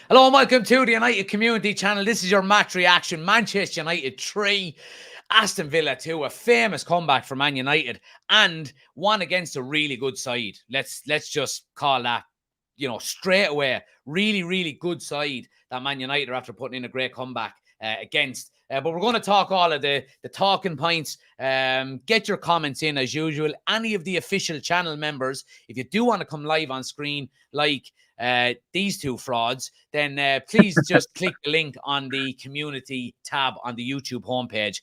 Hello and welcome to the United Community Channel. This is your match reaction. Manchester United 3, Aston Villa 2. A famous comeback for Man United and one against a really good side. Let's just call that, straight away. Really good side that Man United are after putting in a great comeback against. But we're going to talk all of the talking points. Get your comments in as usual. Any of the official channel members, if you do want to come live on screen, like these two frauds, then please just click the link on the community tab on the YouTube homepage.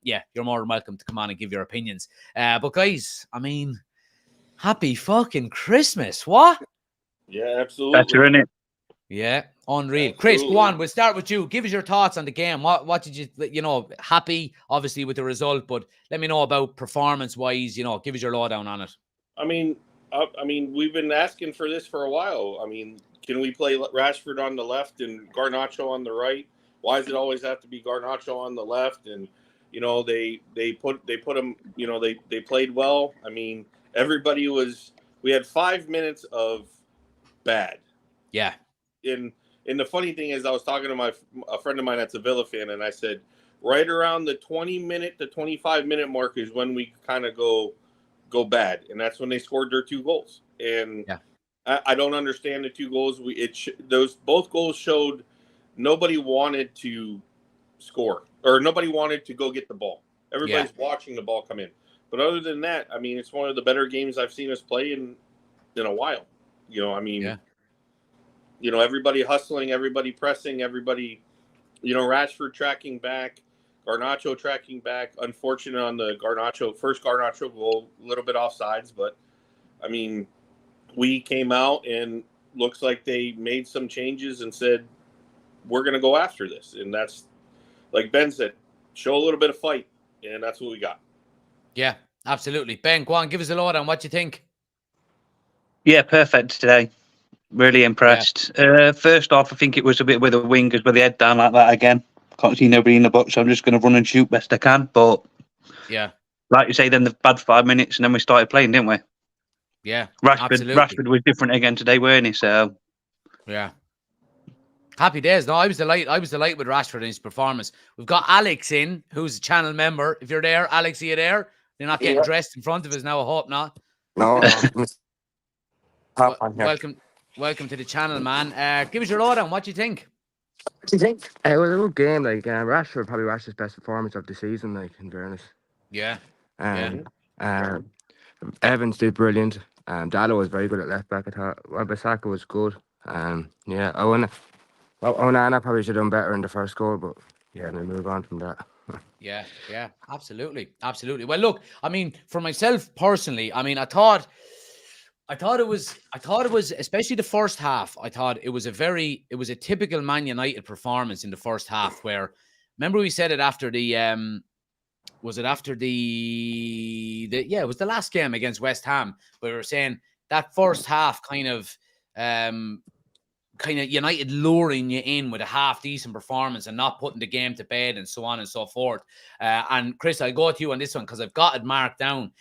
You're more than welcome to come on and give your opinions. But guys, happy fucking Christmas. What? Yeah, absolutely. Better, innit? Yeah, unreal. Chris, go on. We'll start with you. Give us your thoughts on the game. What did you, happy, obviously, with the result, but let me know about performance-wise, give us your lowdown on it. We've been asking for this for a while. Can we play Rashford on the left and Garnacho on the right? Why does it always have to be Garnacho on the left? And, they put him, they played well. We had 5 minutes of bad. Yeah. And the funny thing is, I was talking to a friend of mine that's a Villa fan, and I said, right around the 20-minute to 25-minute mark is when we kind of go bad, and that's when they scored their 2 goals. And yeah. I don't understand the 2 goals. Both goals showed nobody wanted to score, or nobody wanted to go get the ball. Everybody's watching the ball come in. But other than that, it's one of the better games I've seen us play in a while. Everybody hustling, everybody pressing, everybody, Rashford tracking back, Garnacho tracking back. Unfortunate on the first Garnacho goal, a little bit offsides, but we came out and looks like they made some changes and said, we're going to go after this. And that's, like Ben said, show a little bit of fight, and that's what we got. Yeah, absolutely. Ben, go on, give us a lowdown. What do you think? Yeah, perfect today. Really impressed. Yeah. First off, I think it was a bit with the wingers with the head down like that again. Can't see nobody in the box, so I'm just going to run and shoot best I can. But yeah, like you say, then the bad 5 minutes, and then we started playing, didn't we? Yeah, absolutely. Rashford was different again today, weren't he? So yeah, happy days. No, I was delighted with Rashford and his performance. We've got Alex in, who's a channel member. If you're there, Alex, are you there? You're not getting dressed in front of us now. I hope not. No. Welcome to the channel, man. Give us your lowdown. What do you think? What do you think? It was a good game. Rashford probably Rashford's best performance of the season. In fairness. Yeah. Evans did brilliant. Dallo was very good at left back. I thought Bissaka was good. Onana probably should have done better in the first goal, but we move on from that. Yeah, absolutely. Well, look, for myself personally, I thought it was, especially the first half. I thought it was a typical Man United performance in the first half. Where, remember we said it after the was it after it was the last game against West Ham, where we were saying that first half kind of United luring you in with a half decent performance and not putting the game to bed and so on and so forth. And Chris, I'll go to you on this one because I've got it marked down,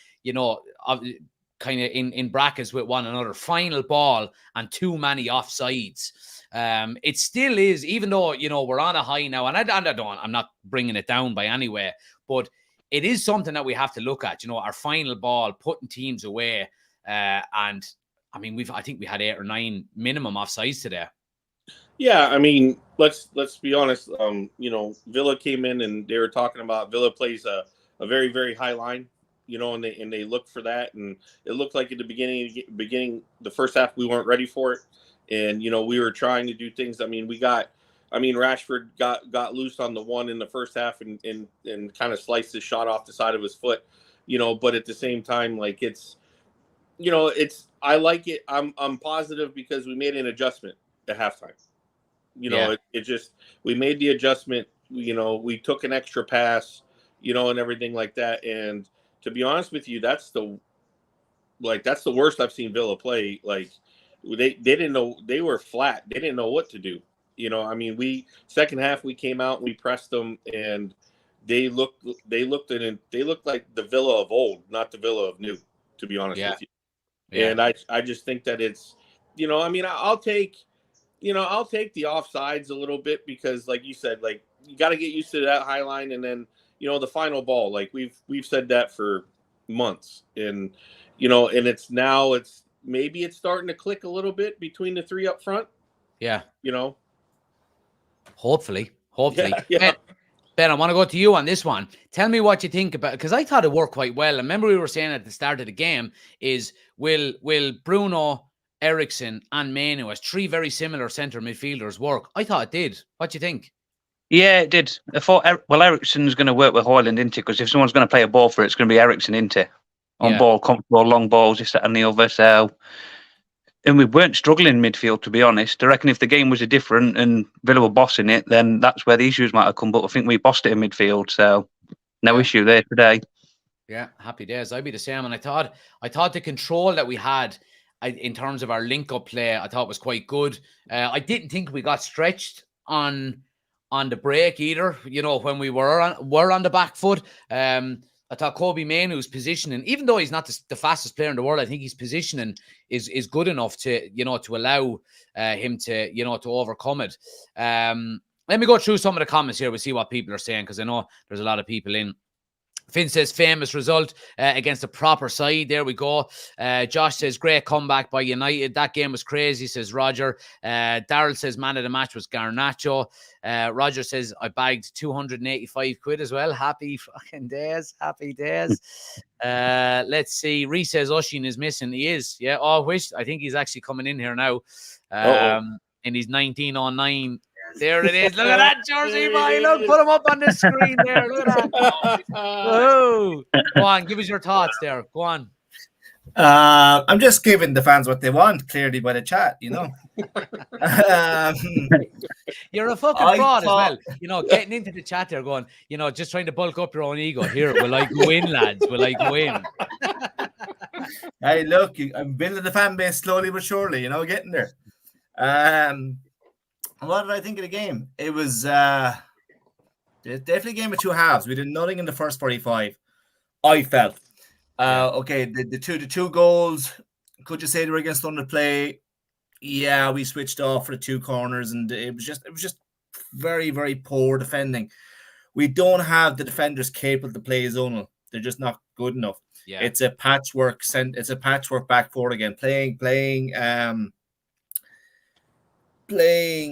kind of in brackets with one another. Final ball and too many offsides. It still is, even though, we're on a high now, and I'm not bringing it down by any way, but it is something that we have to look at, our final ball, putting teams away. And I think we had 8 or 9 minimum offsides today. Yeah, let's be honest. Villa came in and they were talking about Villa plays a very, very high line, and they look for that. And it looked like at the beginning, the first half, we weren't ready for it. And, we were trying to do things. Rashford got loose on the one in the first half and kind of sliced his shot off the side of his foot, but at the same time, I like it. I'm positive because we made an adjustment at halftime. We made the adjustment, we took an extra pass, and everything like that. And to be honest with you, that's the worst I've seen Villa play. They didn't know, they were flat. They didn't know what to do. Second half, we came out and we pressed them, and they looked like the Villa of old, not the Villa of new, to be honest with you. Yeah. And I just think that it's, I'll take I'll take the offsides a little bit because, like you said, like you got to get used to that high line, and then the final ball. Like we've said that for months, and and it's maybe it's starting to click a little bit between the three up front. Yeah. Hopefully. Yeah. Ben, I want to go to you on this one. Tell me what you think about it, because I thought it worked quite well. And remember we were saying at the start of the game is will Bruno, Ericsson and Manu as three very similar centre midfielders work? I thought it did. What do you think? Yeah, it did. I thought, Ericsson's going to work with Hoyland, isn't it? Because if someone's going to play a ball for it, it's going to be Ericsson, isn't it? On ball, comfortable, long balls, this, that and the other. So, and we weren't struggling in midfield, to be honest. I reckon if the game was different and Villa were bossing it, then that's where the issues might have come. But I think we bossed it in midfield, so no issue there today. Yeah, happy days. I'd be the same. And I thought the control that we had in terms of our link-up play, I thought was quite good. I didn't think we got stretched on the break either, when we were on the back foot. I thought Kobe Manu's positioning, even though he's not the fastest player in the world, I think his positioning is good enough to allow him to overcome it. Let me go through some of the comments here. We'll see what people are saying, because I know there's a lot of people in. Finn says, famous result against a proper side. There we go. Josh says, great comeback by United. That game was crazy, says Roger. Daryl says, man of the match was Garnacho. Roger says, I bagged 285 quid as well. Happy fucking days. Happy days. Let's see. Reese says, Oshin is missing. He is. Yeah. Oh, I think he's actually coming in here now. And he's 19 on 9. There it is. Look at that jersey, boy. Look, put him up on the screen there. Look at that. Oh, go on. Give us your thoughts there. Go on. I'm just giving the fans what they want, clearly by the chat, You're a fucking fraud as well. Getting into the chat there going, just trying to bulk up your own ego. Here, will I go in, lads? Will I go in? Hey, look, I'm building the fan base slowly but surely, getting there. What did I think of the game? It was definitely a game of two halves. We did nothing in the first 45. I felt. Okay, the two goals. Could you say they were against underplay? Yeah, we switched off for the two corners, and it was just very, very poor defending. We don't have the defenders capable to play zonal. They're just not good enough. Yeah. It's a patchwork. It's a patchwork back forward again. Playing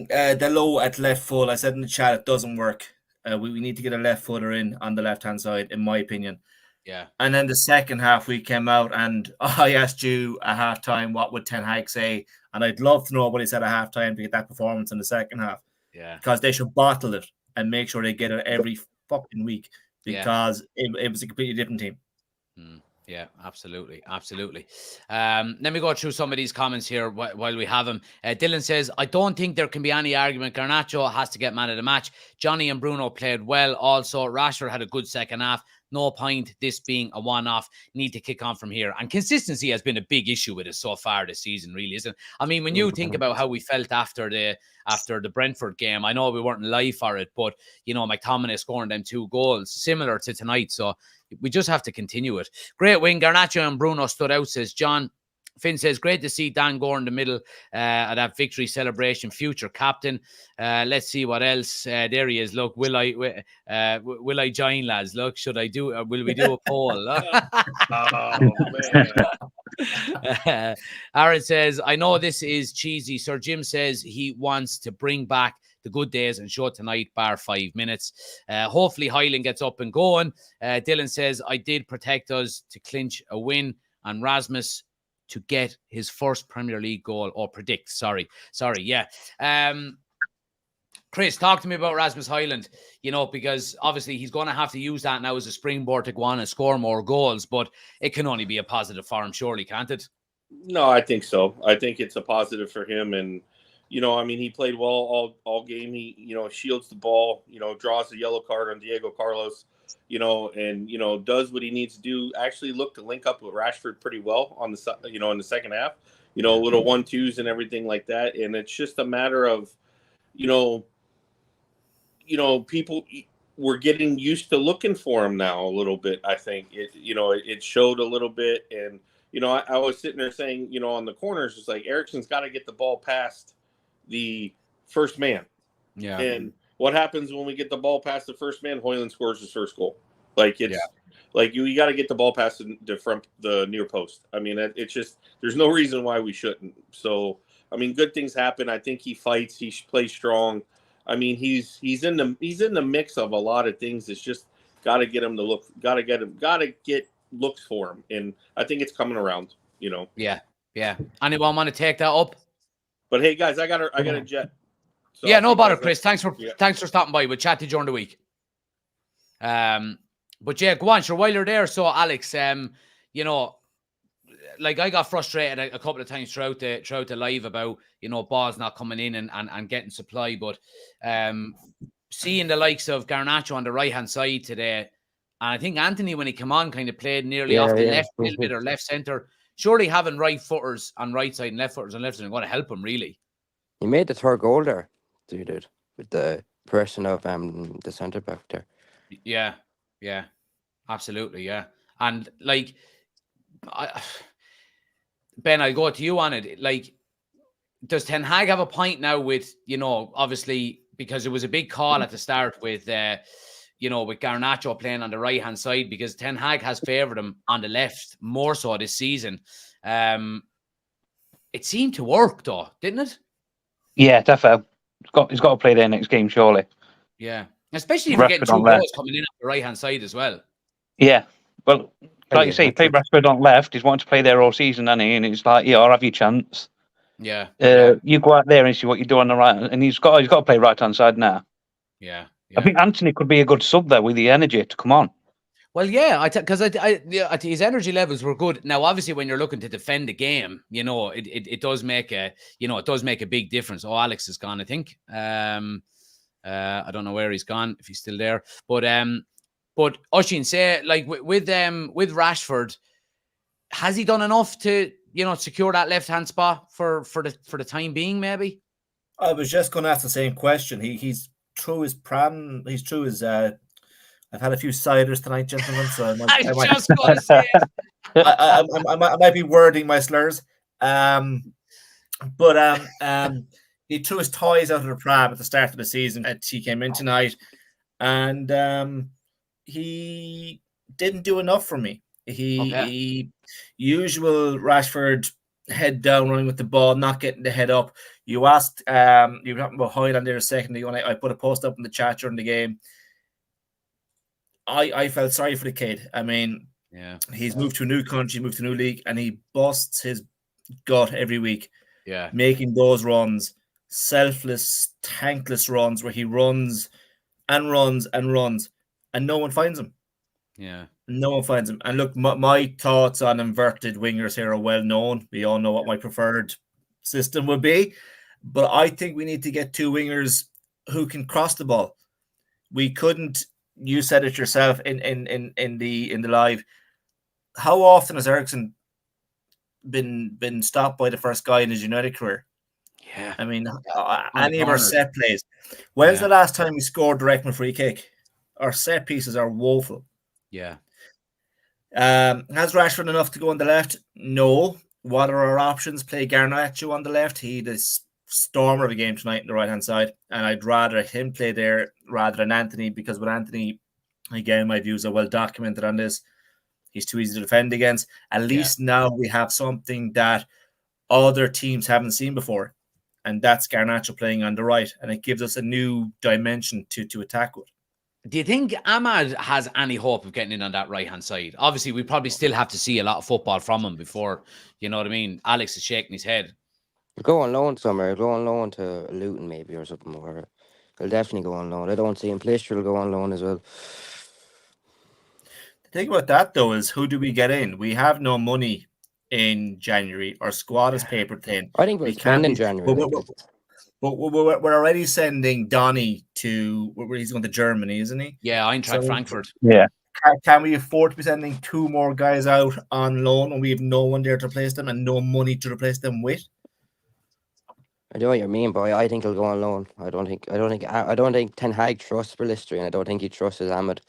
the low at left foot. I said in the chat it doesn't work. We need to get a left footer in on the left hand side, in my opinion. Yeah. And then the second half we came out, and I asked you at halftime what would Ten Hag say, and I'd love to know what he said at halftime to get that performance in the second half. Yeah. Because they should bottle it and make sure they get it every fucking week, because it was a completely different team. Yeah, absolutely. Let me go through some of these comments here while we have them. Dylan says, I don't think there can be any argument. Garnacho has to get man of the match. Johnny and Bruno played well. Also, Rashford had a good second half. No point this being a one-off. Need to kick on from here. And consistency has been a big issue with us so far this season, really, isn't it? I mean, when you think about how we felt after the Brentford game, I know we weren't live for it, but, McTominay scoring them 2 goals, similar to tonight. So we just have to continue it. Great win. Garnacho and Bruno stood out, says John. Finn says, great to see Dan Gore in the middle of that victory celebration, future captain. Let's see what else. There he is. Look, will I join, lads? Look, will we do a poll? Oh, man. Aaron says, I know this is cheesy. Sir Jim says he wants to bring back the good days and show tonight, bar 5 minutes. Hopefully Hyland gets up and going. Dylan says, I did protect us to clinch a win, and Rasmus to get his first Premier League goal, or predict. Sorry. Yeah. Chris, talk to me about Rasmus Hyland, because obviously he's going to have to use that now as a springboard to go on and score more goals, but it can only be a positive for him, surely, can't it? No, I think so. I think it's a positive for him. And, he played well all game. He, shields the ball, draws the yellow card on Diego Carlos, and, does what he needs to do. Actually look to link up with Rashford pretty well on the, in the second half, little 1-2s and everything like that. And it's just a matter of, people were getting used to looking for him now a little bit. I think it showed a little bit. And, I was sitting there saying, on the corners, it's like Ericsson's got to get the ball past, the first man. Yeah. And what happens when we get the ball past the first man? Hoyland scores his first goal. Like it's like you got to get the ball past the near post. I mean, it's just there's no reason why we shouldn't. So I mean, good things happen. I think he fights. He plays strong. I mean, he's in the mix of a lot of things. It's just got to get him to look. Got to get looks for him, and I think it's coming around. You know. Yeah. Anyone want to take that up? But hey, guys, I got a jet. So yeah, no bother, Chris. Thanks for stopping by. We'll chat to you during the week. But yeah, go on, sure. While you're there, so Alex, you know, like I got frustrated a couple of times throughout the live about, you know, balls not coming in and getting supply. But seeing the likes of Garnacho on the right hand side today, and I think Anthony, when he came on, kind of played nearly off the left a little bit or left centre. Surely having right footers on right side and left footers on left side are going to help him, really. He made the third goal there, dude, with the person of the centre back there. Yeah, absolutely, yeah. And like, Ben, I'll go to you on it. Like, does Ten Hag have a point now with, you know, obviously because it was a big call at the start with, you know, with Garnacho playing on the right hand side, because Ten Hag has favoured him on the left more so this season. It seemed to work though, didn't it? Yeah, definitely. He's got to play there next game, surely. Yeah, especially if you're getting 2 goals coming in on the right hand side as well. Yeah, well, like you say, he played Rashford on left. He's wanted to play there all season, hasn't he? And it's like, yeah, I'll have your chance. Yeah. You go out there and see what you do on the right, and he's got to play right hand side now. Yeah. I think Anthony could be a good sub there with the energy to come on. Well, yeah, because his energy levels were good. Now, obviously, when you're looking to defend the game, you know, it does make a big difference. Oh, Alex is gone, I think. I don't know where he's gone, if he's still there. But Oisín, say, like with Rashford, has he done enough to, you know, secure that left hand spot for the time being? Maybe. I was just going to ask the same question. He's through his pram. He's through his. I've had a few ciders tonight, gentlemen. So I might just going to say it. I might be wording my slurs. But he threw his toys out of the pram at the start of the season. He came in tonight, and he didn't do enough for me. He usual Rashford head down running with the ball, not getting the head up. You asked, you were talking about Hoyland there a second ago, and I put a post up in the chat during the game. I felt sorry for the kid. I mean, he's moved to a new country, moved to a new league, and he busts his gut every week. Yeah, making those runs, selfless, tankless runs where he runs and runs and runs, and no one finds him. Yeah, no one finds him. And look, my thoughts on inverted wingers here are well known. We all know what my preferred system would be, but I think we need to get 2 wingers who can cross the ball. We couldn't. You said it yourself in the live. How often has Eriksen been stopped by the first guy in his United career? Yeah, I mean, any of our set plays. When's the last time we scored direct from a free kick? Our set pieces are woeful. Yeah. Has Rashford enough to go on the left? No. What are our options? Play Garnacho on the left. He had a stormer of a game tonight on the right hand side, and I'd rather him play there rather than Anthony, because with Anthony, again, my views are well documented on this. He's too easy to defend against. At least now we have something that other teams haven't seen before, and that's Garnacho playing on the right, and it gives us a new dimension to attack with. Do you think Ahmad has any hope of getting in on that right-hand side? Obviously, we probably still have to see a lot of football from him before, you know what I mean? Alex is shaking his head. He'll go on loan somewhere. He'll go on loan to Luton maybe or something. Or he'll definitely go on loan. I don't see him. Plaster will go on loan as well. The thing about that, though, is who do we get in? We have no money in January. Our squad is paper thin. I think we'll spend in January. But we're already sending Donny to where he's going to Germany, isn't he? Yeah, Eintracht Frankfurt. Yeah. Can we afford to be sending 2 more guys out on loan when we have no one there to replace them and no money to replace them with? I know what you mean, but I think he'll go on loan. I don't think Ten Hag trusts Ballistri, and I don't think he trusts Ahmed.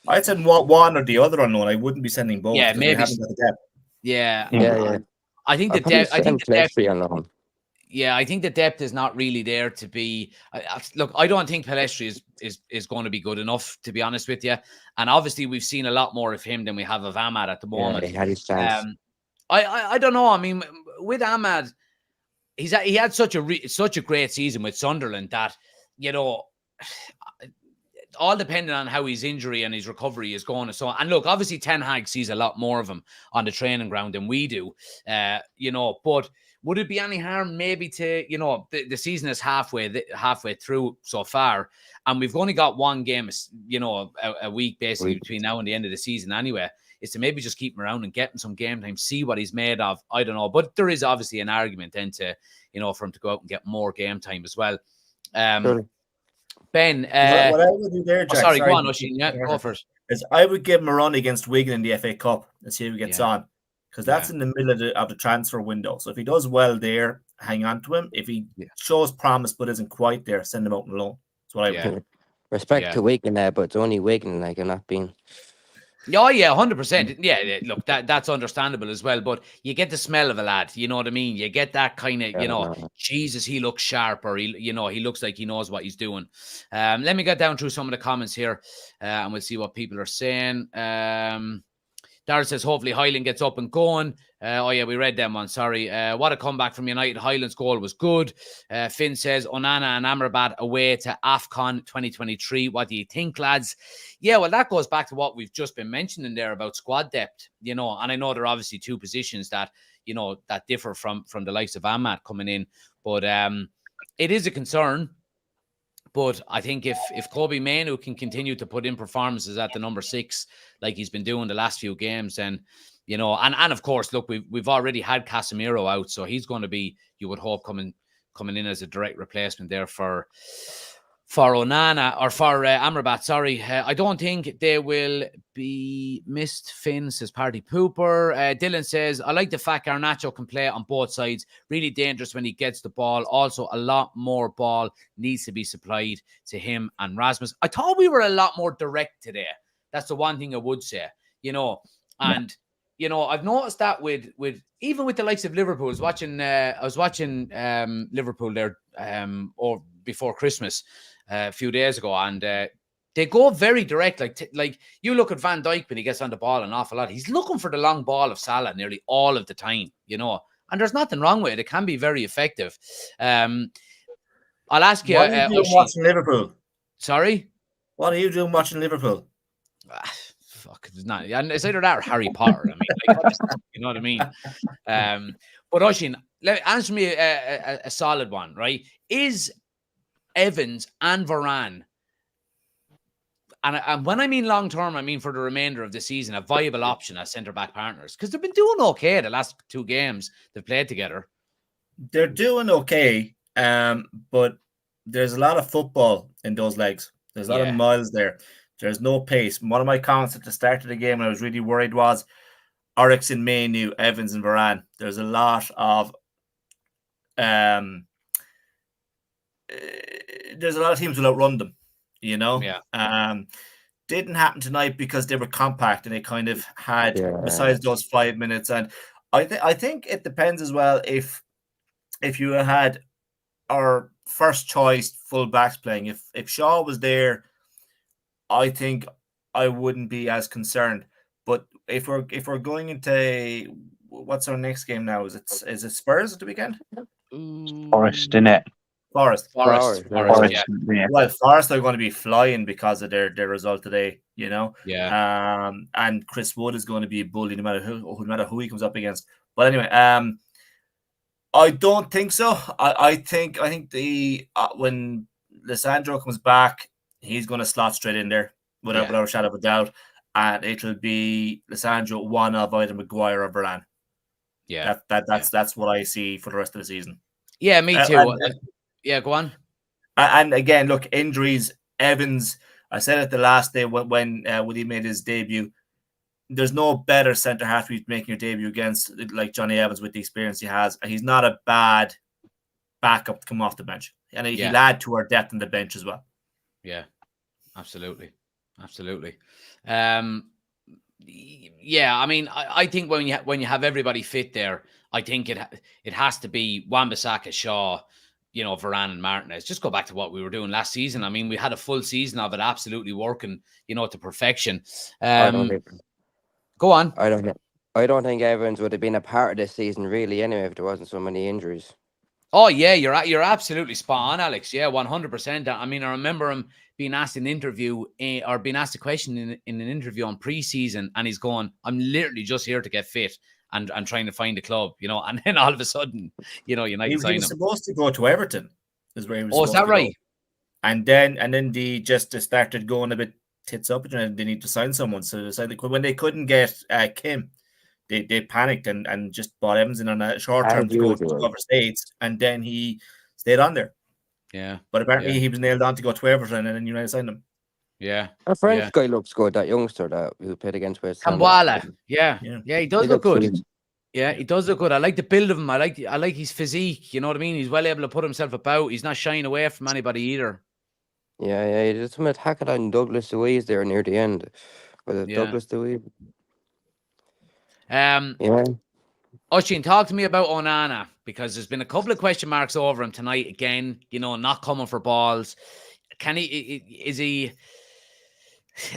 I'd send one or the other on loan. I wouldn't be sending both. Yeah, maybe. We haven't got the depth. Yeah. Yeah. I think the depth. on loan. Yeah, I think the depth is not really there to be. Look, I don't think Pelestri is going to be good enough, to be honest with you. And obviously, we've seen a lot more of him than we have of Ahmad at the moment. he had his chance. I don't know. I mean, with Ahmad, he had such a great season with Sunderland that, you know, all depending on how his injury and his recovery is going. So, and look, obviously Ten Hag sees a lot more of him on the training ground than we do, you know, but would it be any harm maybe to, you know, the season is halfway through so far, and we've only got one game, you know, a week basically between now and the end of the season anyway, is to maybe just keep him around and get him some game time, see what he's made of. I don't know, but there is obviously an argument then to, you know, for him to go out and get more game time as well. Ben, what I would do there, Jack, sorry, go on, Oisin. Yeah, go for it. Is I would give him a run against Wigan in the FA Cup and see how he gets on, because that's in the middle of the transfer window. So if he does well there, hang on to him. If he shows promise but isn't quite there, send him out on loan. That's what I would. Respect to Wigan there, but it's only Wigan, like, you're not being. Oh yeah, 100%. Yeah, look, that's understandable as well. But you get the smell of a lad, you know what I mean? You get that kind of, you know, Jesus, he looks sharp, or he looks like he knows what he's doing. Let me get down through some of the comments here, and we'll see what people are saying. Darryl says, hopefully Highland gets up and going. Oh, yeah, we read them one. Sorry. What a comeback from United. Highland's goal was good. Finn says, Onana and Amrabat away to AFCON 2023. What do you think, lads? Yeah, well, that goes back to what we've just been mentioning there about squad depth, you know, and I know there are obviously two positions that, you know, that differ from the likes of Ahmad coming in, but it is a concern. But I think if Kobe Mainoo can continue to put in performances at the number 6, like he's been doing the last few games, then, you know, and of course, look, we've already had Casemiro out, so he's going to be, you would hope, coming in as a direct replacement there for Onana, or for Amrabat, sorry. I don't think they will be missed. Finn says Party Pooper. Dylan says, I like the fact Garnacho can play on both sides. Really dangerous when he gets the ball. Also, a lot more ball needs to be supplied to him and Rasmus. I thought we were a lot more direct today. That's the one thing I would say, you know. And, you know, I've noticed that with even with the likes of Liverpool. I was watching Liverpool there or before Christmas a few days ago, and they go very direct. Like you look at Van Dijk when he gets on the ball an awful lot. He's looking for the long ball of Salah nearly all of the time, you know. And there's nothing wrong with it. It can be very effective. I'll ask you. What are you doing watching Liverpool? Sorry? What are you doing watching Liverpool? Fuck, it's not. It's either that or Harry Potter. I mean, like, you know what I mean? But Oisin, answer me a solid one, right? Is Evans and Varane, and when I mean long term, I mean for the remainder of the season, a viable option as centre back partners? Because they've been doing okay the last 2 games they've played together. They're doing okay, but there's a lot of football in those legs. There's a lot of miles there. There's no pace. One of my comments at the start of the game, I was really worried, was Eriksen, Mainoo, Evans, and Varane. There's a lot of teams will outrun them, you know. Didn't happen tonight because they were compact and they kind of had besides those 5 minutes. And I think it depends as well if you had our first choice full backs playing. If Shaw was there, I think I wouldn't be as concerned. But if we're going into what's our next game now? Is it Spurs at the weekend? Forest, innit? Forest. Yeah. Well, Forest are going to be flying because of their result today, you know. And Chris Wood is going to be a bully no matter who he comes up against. But anyway, I don't think so. I think the when Lissandro comes back, he's going to slot straight in there without a shadow of a doubt, and it'll be Lissandro, one of either Maguire or Varane. Yeah, that's what I see for the rest of the season. Yeah, me too. Go on. And again, look, injuries. Evans, I said it the last day when he made his debut. There's no better centre half you're making your debut against, like Johnny Evans, with the experience he has. He's not a bad backup to come off the bench, and he'll add to our depth on the bench as well. Yeah, absolutely. Yeah, I mean, I think when you have everybody fit there, I think it has to be Wan-Bissaka, Shaw, Varane and Martinez. Just go back to what we were doing last season. I mean, we had a full season of it absolutely working, to perfection. I don't think. Go on. I don't think Evans would have been a part of this season really anyway if there wasn't so many injuries. Oh yeah, you're absolutely spot on, Alex. Yeah, 100%. I mean, I remember him being asked an interview or being asked a question in an interview on pre-season, and he's going, "I'm literally just here to get fit and trying to find a club," and then all of a sudden, United sign him. He was supposed to go to Everton, is where he was. Oh, is that right? And then they just started going a bit tits up, and they need to sign someone. So they decided when they couldn't get Kim, they panicked and just bought Evans in on a short term to go to cover States, and then he stayed on there. Yeah, but apparently he was nailed on to go to Everton, and then United signed him. Yeah, a French guy looks good. That youngster who played against West Ham. Kamwala. Yeah, he does look good. Yeah, he does look good. I like the build of him. I like his physique. You know what I mean? He's well able to put himself about. He's not shying away from anybody either. Yeah, he did some attack on Douglas Luiz there near the end. Was it Douglas Luiz? Oisin, talk to me about Onana, because there's been a couple of question marks over him tonight again, not coming for balls. Can is he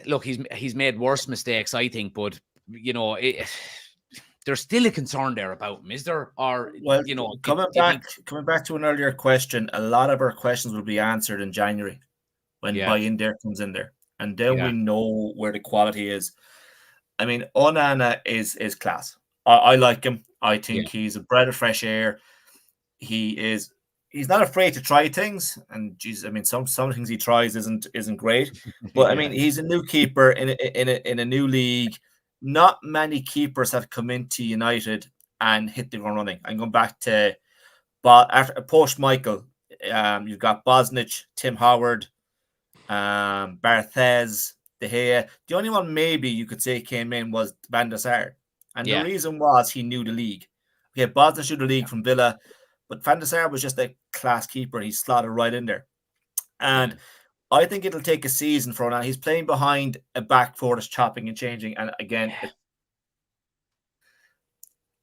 look, he's made worse mistakes, I think, but there's still a concern there about him, is there? Or coming back to an earlier question, a lot of our questions will be answered in January when buy-in there comes in there, and then we know where the quality is. I mean, Onana is class. I like him. I think he's a breath of fresh air. He's not afraid to try things, and geez, I mean, some things he tries isn't great, but I mean, he's a new keeper in a new league. Not many keepers have come into United and hit the ground running. I'm going back to, but after post Michael, you've got Bosnich, Tim Howard, Barthez, De Gea. The only one maybe you could say came in was Van der Sar. And the reason was he knew the league. Okay, Bosnich knew the league from Villa, but Van der Sar was just a class keeper. He slotted right in there. And I think it'll take a season for now. He's playing behind a back four that's chopping and changing. And again,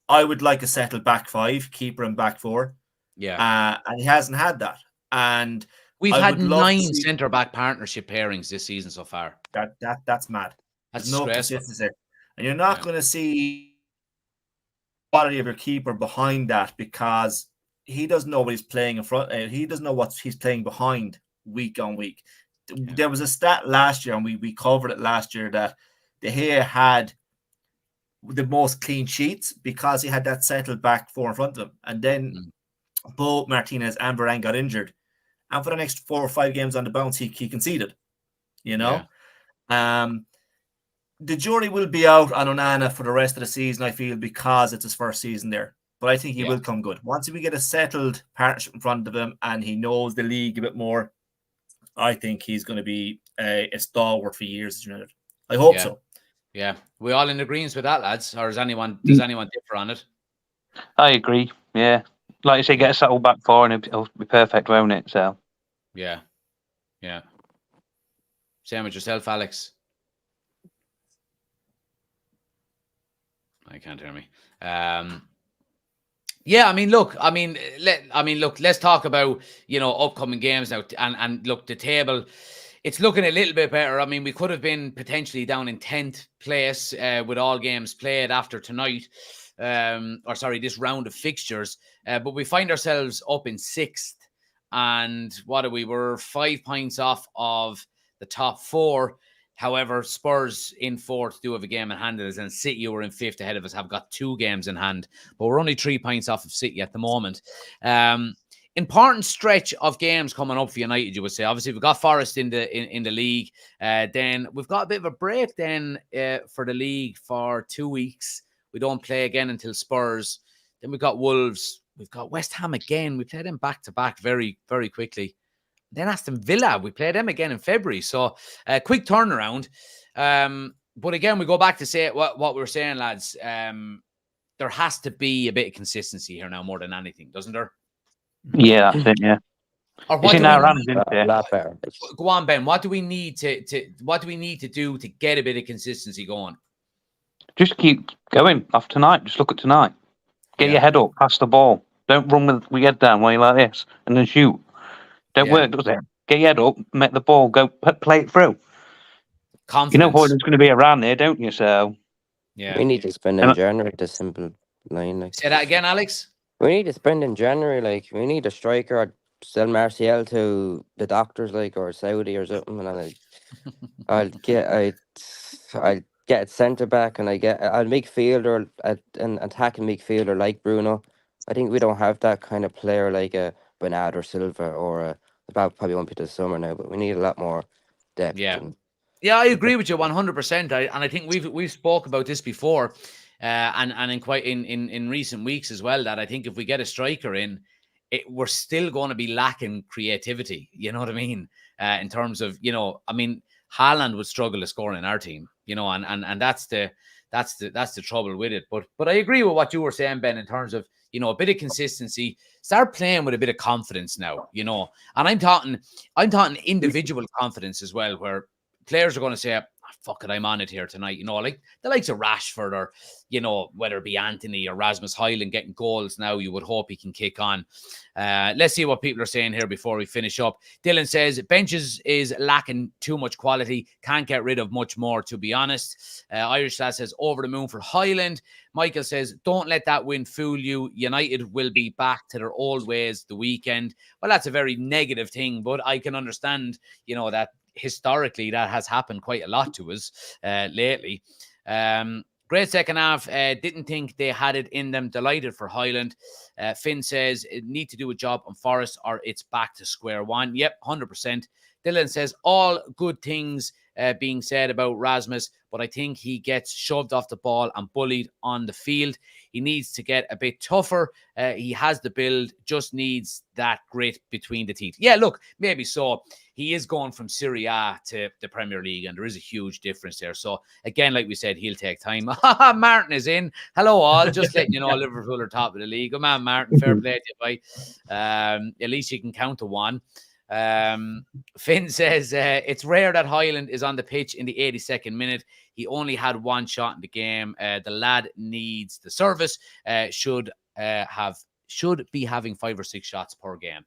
I would like a settled back five, keeper and back four. Yeah. And he hasn't had that. And we've had 9 centre-back partnership pairings this season so far. That's mad. That's no consistency there. And you're not going to see quality of your keeper behind that, because he doesn't know what he's playing in front. He doesn't know what he's playing behind week on week. There was a stat last year, and we covered it last year, that De Gea had the most clean sheets because he had that settled back four in front of him. And then both Martinez and Varane got injured. And for the next 4 or 5 games on the bounce, he conceded. The jury will be out on Onana for the rest of the season, I feel, because it's his first season there. But I think he will come good. Once we get a settled partnership in front of him and he knows the league a bit more, I think he's going to be a stalwart for years. I hope so. Yeah. We all in agreement with that, lads? Or does anyone differ on it? I agree. Yeah. Like you say, get a settled back four and it'll be perfect, won't it? So. Yeah. Same with yourself, Alex. I can't hear me. Let's talk about, upcoming games now. And look, the table, it's looking a little bit better. I mean, we could have been potentially down in 10th place with all games played after tonight. This round of fixtures. But we find ourselves up in 6th. And we're 5 points off of the top 4. However, Spurs in 4th do have a game in hand, and City, who are in 5th ahead of us, have got 2 games in hand. But we're only 3 points off of City at the moment. Important stretch of games coming up for United, you would say. Obviously, we've got Forest in the league. Then we've got a bit of a break then for the league for 2 weeks. We don't play again until Spurs. Then we've got Wolves. We've got West Ham again. We play them back-to-back very, very quickly. Then Aston Villa, we play them again in February. So quick turnaround. But again, we go back to say what we were saying, lads. There has to be a bit of consistency here now more than anything, doesn't there? Yeah, that's it, yeah. Or what in our hands, isn't it? Go on, Ben. What do we need to do to get a bit of consistency going? Just keep going off tonight. Just look at tonight. Get your head up, pass the ball. Don't run with your head down while you're like this and then shoot. Don't work, does it? Get your head up, make the ball go, play it through. Confidence. You know Hoyland's going to be around there, don't you? So we need to spend in January the simple line. Like, say that again, Alex. We need to spend in January. Like, we need a striker. Or sell Martial to the doctors, like, or Saudi or something, and I'll get a centre back, and I'll make fielder an attacking midfielder like Bruno. I think we don't have that kind of player like a Bernardo Silva or a. Probably won't be this summer now, but we need a lot more depth. Yeah, I agree with you 100%. And I think we've spoke about this before, and in recent weeks as well. That I think if we get a striker in, we're still going to be lacking creativity. You know what I mean? In terms of, I mean, Haaland would struggle to score in our team. And that's the trouble with it. But I agree with what you were saying, Ben, in terms of, a bit of consistency. Start playing with a bit of confidence now, and I'm talking individual confidence as well, where players are going to say, fuck it, I'm on it here tonight. Like the likes of Rashford or, whether it be Anthony or Rasmus Højlund getting goals now, you would hope he can kick on. Let's see what people are saying here before we finish up. Dylan says, benches is lacking too much quality. Can't get rid of much more, to be honest. Irish Lad says, over the moon for Højlund. Michael says, don't let that win fool you. United will be back to their old ways the weekend. Well, that's a very negative thing, but I can understand, that historically that has happened quite a lot to us lately. Great second half. Didn't think they had it in them. Delighted for Højlund. Finn says, need to do a job on Forest or it's back to square one. Yep, 100%. Dylan says, all good things being said about Rasmus, but I think he gets shoved off the ball and bullied on the field. He needs to get a bit tougher. He has the build, just needs that grit between the teeth. Yeah, look, maybe so. He is going from Serie A to the Premier League, and there is a huge difference there. So, again, like we said, he'll take time. Martin is in. Hello, all. Just letting you know, Liverpool are top of the league. Good man, Martin. Fair play to you, boy. At least you can count to one. Finn says, it's rare that Højlund is on the pitch in the 82nd minute. He only had one shot in the game. The lad needs the service. Should be having 5 or 6 shots per game.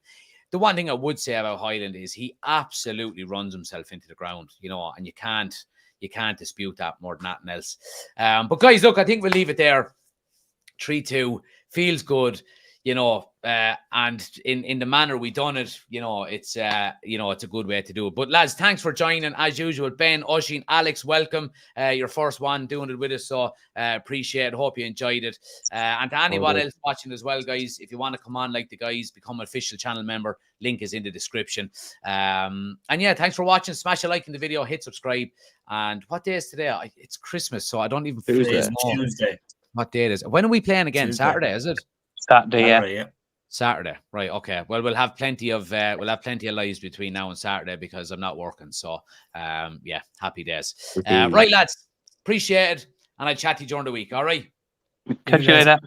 The one thing I would say about Højlund is he absolutely runs himself into the ground, and you can't dispute that more than nothing else. But guys, look, I think we'll leave it there. 3-2 feels good, and in the manner we done it, it's a good way to do it. But lads, thanks for joining as usual. Ben, Oisin, Alex, welcome. Your first one doing it with us, so appreciate it. Hope you enjoyed it. And to anyone else watching as well, guys, if you want to come on like the guys, become an official channel member. Link is in the description. And yeah, thanks for watching. Smash a like in the video, hit subscribe. And what day is today? It's Christmas, so I don't even Tuesday. What day it is. When are we playing again? Tuesday. Saturday, is it? Saturday, yeah. Saturday, right? Okay. Well, we'll have plenty of lives between now and Saturday because I'm not working. So, yeah, happy days. Right, lads, appreciate it, and I'll chat to you during the week. All right. Catch you later.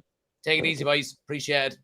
Take it easy, boys. Appreciate it.